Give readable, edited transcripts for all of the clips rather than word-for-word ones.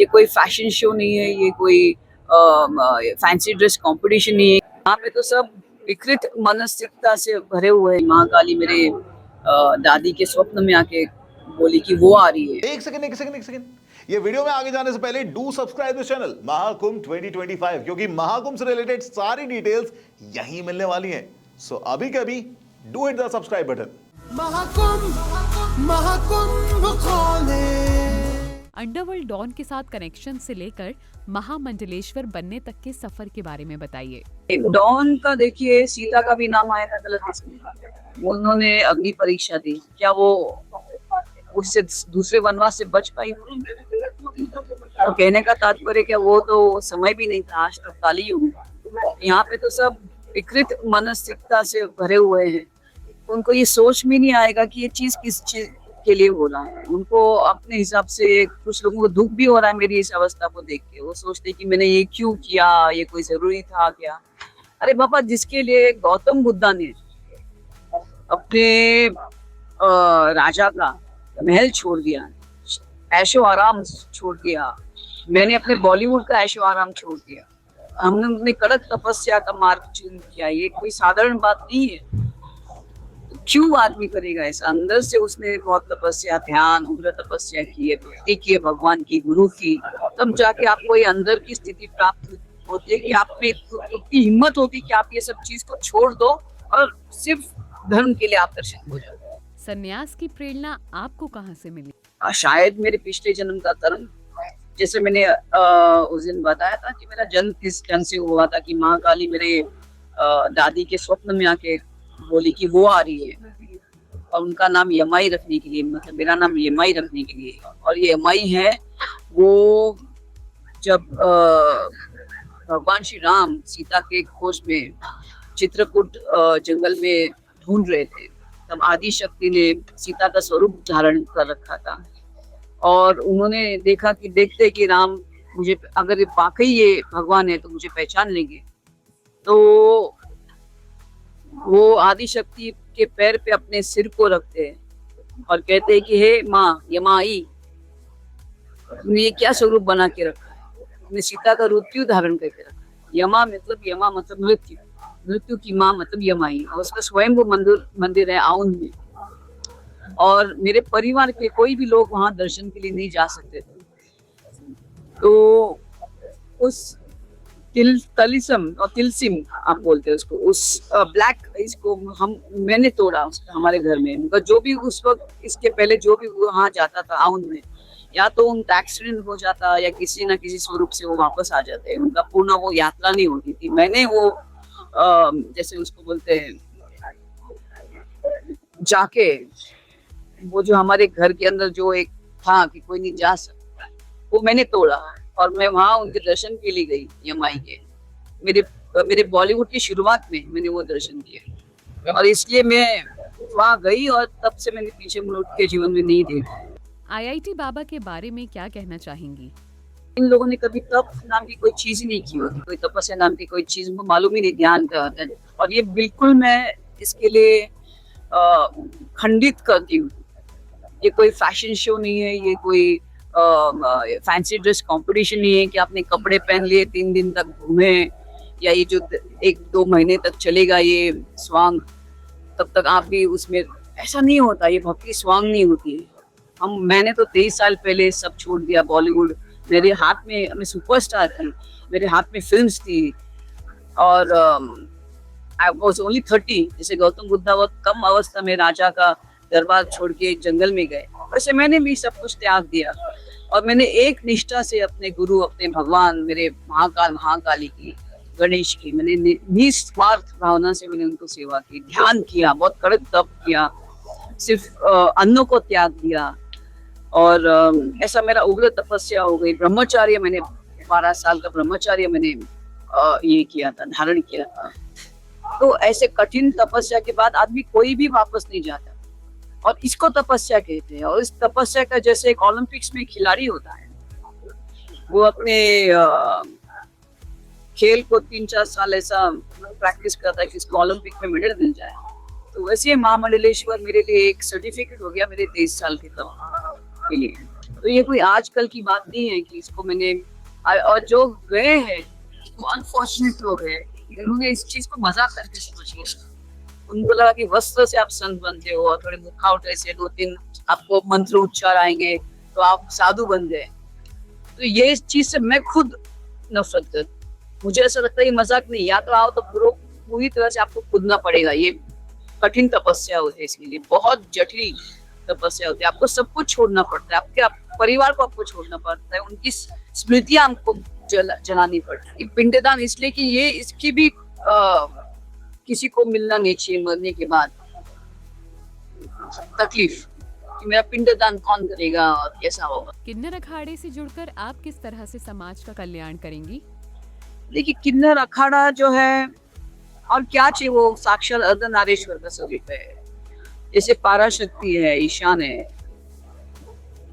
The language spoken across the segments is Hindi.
ये कोई फैशन शो नहीं है, ये कोई फैंसी ड्रेस कंपटीशन नहीं है। यहाँ पे तो सब विकृत मानसिकता से भरे हुए हैं। महाकाली मेरे दादी के स्वप्न में आके बोली कि वो आ रही है। एक सेकंड ये वीडियो में आगे जाने से पहले do subscribe this channel Mahakumbh 2025, क्योंकि महाकुंभ से रिलेटेड सारी डिटेल्स यहीं मिलने वाली हैं। सो अभी के अभी do hit the subscribe button. Mahakumbh खोले। अंडरवर्ल्ड डॉन के साथ कनेक्शन से लेकर महामंडलेश्वर बनने तक के सफर के बारे में बताइए। डॉन का देखिए, सीता का भी नाम आया था गलत इसमें। उन्होंने अग्नि परीक्षा दी, क्या वो उससे दूसरे वनवास से बच पाई? तो कहने का तात्पर्य क्या, वो तो समय भी नहीं था, आज तक काली युग। यहाँ पे तो सब विकृत मानसिकता से भरे हुए हैं। उनको ये सोच में नहीं आएगा कि ये चीज किस चीज के लिए हो रहा है। उनको अपने हिसाब से, कुछ लोगों को दुख भी हो रहा है मेरी इस अवस्था को देख के। वो सोचते कि मैंने ये क्यों किया, ये कोई जरूरी था क्या? अरे बाबा, जिसके लिए गौतम बुद्धा ने अपने राजा का महल छोड़ दिया, ऐशो आराम छोड़ दिया, मैंने अपने बॉलीवुड का ऐशो आराम छोड़ दिया, हमने अपने कड़क तपस्या का मार्ग चुन किया। ये कोई साधारण बात नहीं है। क्यों आदमी करेगा ऐसा? अंदर से उसने बहुत तपस्या, ध्यान, उग्र तपस्या की है, भक्ति की है भगवान की, गुरु की, तब जाके आपको ये अंदर की स्थिति प्राप्त होती है कि आप में इतनी हिम्मत होती कि आप ये सब चीज को छोड़ दो और सिर्फ धर्म के लिए आप दर्शन हो जाओ। सन्यास की प्रेरणा आपको कहाँ से मिली? शायद मेरे पिछले जन्म का कर्म। जैसे मैंने उस दिन बताया था कि मेरा जन्म किस ढंग से हुआ था कि महाकाली मेरे दादी के स्वप्न में आके बोली कि वो आ रही है, और उनका नाम यमाई रखने के लिए, मतलब मेरा नाम यमाई रखने के लिए। और ये यमाई है वो जब भगवान श्री राम सीता के खोज में चित्रकूट जंगल में ढूंढ रहे थे, तब आदि शक्ति ने सीता का स्वरूप धारण कर रखा था। और उन्होंने देखा कि देखते कि राम मुझे, अगर वाकई ये भगवान है तो मुझे पहचान लेंगे। तो वो आदि शक्ति के पैर पे अपने सिर को रखते हैं और कहते हैं कि हे माँ यमाई, तुमने ये क्या स्वरूप बना के रखा है? तुमने सीता का मृत्यु धारण करके रखा है। यमा मतलब मृत्यु, मृत्यु की माँ मतलब यमाई। और उसका स्वयं वो मंदिर है आउन में। और मेरे परिवार के कोई भी लोग वहां दर्शन के लिए नहीं जा सकते थे। तो उस तिलसिम और तिलसिम आप बोलते हैं उसको, उस ब्लैक इसको मैंने तोड़ा उसका हमारे घर में। जो भी उस वक्त, इसके पहले जो भी वहां जाता था आउन में, या तो उनका एक्सीडेंट हो जाता या किसी ना किसी स्वरूप से वो वापस आ जाते। उनका पूर्ण वो यात्रा नहीं होती थी। मैंने वो जैसे उसको बोलते हैं जाके, वो जो हमारे घर के अंदर जो एक था कि कोई नहीं जा सकता, वो मैंने तोड़ा और मैं वहां उनके दर्शन के लिए गई यमाई के। मेरे बॉलीवुड की शुरुआत में मैंने वो दर्शन किया और इसलिए मैं वहां गई और तब से मैंने पीछे मुड़ के जीवन में नहीं देखा। आईआईटी बाबा के बारे में क्या कहना चाहेंगी? इन लोगों ने कभी तप नाम की कोई चीज ही नहीं की होती, कोई तपस्या नाम की कोई चीज उनको मालूम ही नहीं ध्यान का होता है। और ये बिल्कुल मैं इसके लिए खंडित करती हूँ। ये कोई फैशन शो नहीं है, ये कोई फैंसी ड्रेस कंपटीशन नहीं है कि आपने कपड़े पहन लिए 3 दिन तक घूमे, या ये जो 1-2 महीने तक चलेगा ये स्वांग, तब तक आप भी उसमें, ऐसा नहीं होता। ये भक्ति स्वांग नहीं होती है। मैंने तो 23 साल पहले सब छोड़ दिया। बॉलीवुड मेरे हाथ में, मैं सुपरस्टार थी, मेरे हाथ में फिल्म्स थी और आई वाज ओनली 30। जैसे गौतम बुद्धा बहुत कम अवस्था में राजा का दरबार छोड़ के जंगल में गए, वैसे मैंने भी सब कुछ त्याग दिया और मैंने एक निष्ठा से अपने गुरु, अपने भगवान, मेरे महाकाली की, गणेश की, मैंने निस्वार्थ भावना से मैंने उनको सेवा की, ध्यान किया, बहुत कड़क तप किया, सिर्फ अन्नों को त्याग दिया। और ऐसा मेरा उग्र तपस्या हो गई। ब्रह्मचार्य मैंने 12 साल का ब्रह्मचार्य मैंने ये किया था, धारण किया था। तो ऐसे कठिन तपस्या के बाद आदमी कोई भी वापस नहीं जाता और इसको तपस्या कहते हैं। और इस तपस्या का, जैसे एक ओलंपिक्स में खिलाड़ी होता है, वो अपने खेल को 3-4 साल ऐसा प्रैक्टिस करता है कि इसको ओलंपिक में मेडल मिल जाए। तो वैसे महामंडलेश्वर मेरे लिए एक सर्टिफिकेट हो गया मेरे 23 साल के तब के लिए। तो ये कोई आजकल की बात नहीं है कि इसको मैंने और जो गए हैं वो अनफॉर्चुनेट लोग हैं, इन्होंने इस चीज को मजाक करके समझ लिया। उनको लगा कि वस्त्र से आप संत बनते हो और थोड़े मुखावटे से 2-3 आपको मंत्र उच्चार आएंगे तो आप साधु बन गए। तो ये इस चीज से मैं खुद नफरत करती हूँ। मुझे ऐसा लगता है ये मजाक नहीं, या तो आओ तो पूरी तरह से आपको कूदना पड़ेगा। ये कठिन तपस्या होती है, इसके लिए बहुत जटिल तपस्या होती है। आपको सब कुछ छोड़ना पड़ता है, आपके परिवार को आपको छोड़ना पड़ता है, उनकी स्मृतियां आपको जलानी पड़ती है। पिंडदान इसलिए कि ये इसकी भी किसी को मिलना नहीं चाहिए मरने के बाद तकलीफ कि मेरा पिंडदान कौन करेगा और कैसा होगा। किन्नर अखाड़े से जुड़कर आप किस तरह से समाज का कल्याण करेंगी? देखिए, किन्नर अखाड़ा जो है और क्या चाहिए, वो साक्षात अर्धनारीश्वर का स्वरूप है। जैसे पाराशक्ति है, ईशान है,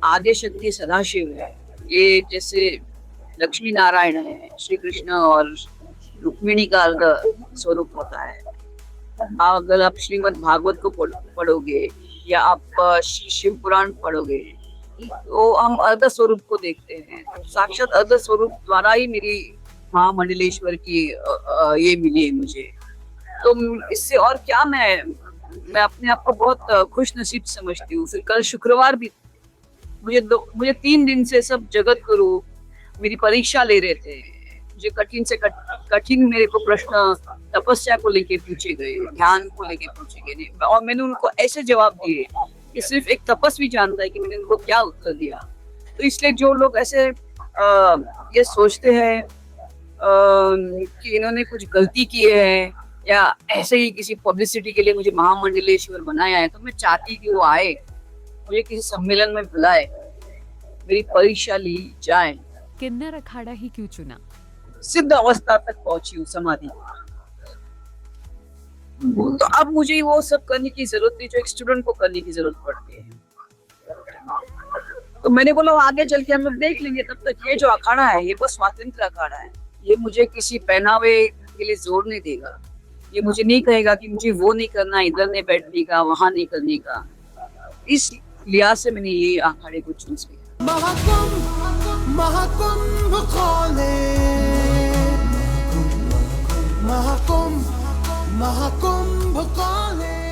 आद्य शक्ति सदाशिव है, ये जैसे लक्ष्मी नारायण है, श्री कृष्ण और रुक्मिणी का अर्ध स्वरूप होता है। अगर आप श्रीमद् भागवत को पढ़ोगे या आप शिव पुराण पढ़ोगे तो हम अर्ध स्वरूप को देखते हैं। तो साक्षात अर्ध स्वरूप द्वारा ही मेरी महामंडलेश्वर की ये मिली है मुझे। तो इससे और क्या, मैं अपने आप को बहुत खुश नसीब समझती हूँ। फिर कल शुक्रवार भी मुझे 3 दिन से सब जगत गुरु मेरी परीक्षा ले रहे थे। मुझे कठिन से कठिन मेरे को प्रश्न तपस्या को लेके पूछे गए, ध्यान को लेके पूछे गए, और मैंने उनको ऐसे जवाब दिए कि सिर्फ एक तपस्वी जानता है कि मैंने उनको क्या उत्तर दिया। तो इसलिए जो लोग ऐसे ये सोचते हैं कि इन्होंने कुछ गलती की है या ऐसे ही किसी पब्लिसिटी के लिए मुझे महामंडलेश्वर बनाया है, तो मैं चाहती कि वो आए, मुझे किसी सम्मेलन में बुलाए, मेरी परीक्षा ली जाए। किन्नर अखाड़ा ही क्यों चुना? सिद्ध अवस्था तक पहुंची हूँ समाधि। तो अब मुझे वो सब करने की जरूरत नहीं जो एक स्टूडेंट को करने की जरूरत पड़ती है। तो मैंने बोला आगे चल के हम लोग देख लेंगे, तब तक ये जो अखाड़ा है ये बस स्वतंत्र अखाड़ा है। ये मुझे किसी पहनावे के लिए जोर नहीं देगा। ये मुझे नहीं कहेगा कि मुझे वो नहीं करना, इधर नहीं बैठने का, वहां नहीं करने का। इस लिहाज से मैंने ये अखाड़े को चूज किया। महाकुंभ खोले, महाकुंभ खोले।